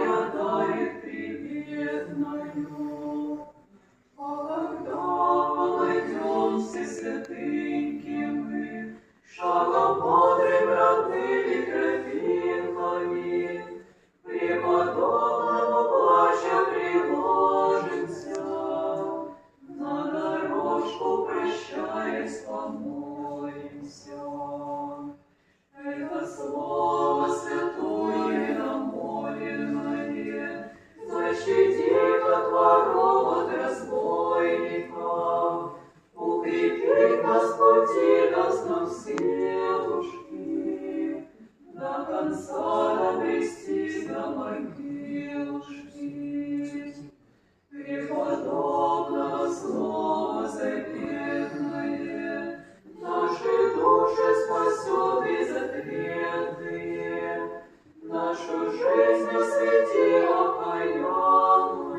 святая приветною. А когда подойдем все святыньки мы, шагом бодрым, родными тропинками, преподобному плача приложимся, на дорожку, прощаясь, помолимся. Это слово святое намоленное защити от воров, от разбойников, укрепи нас, пути даст нам силушки, до конца обрести до могилушки. Преподобного слова заветное наши души спасет безответные, нашу жизнь освети окаянную,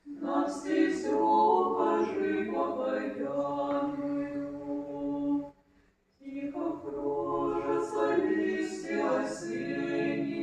нам стезю укажи покаянную. Тихо кружатся листья осенние,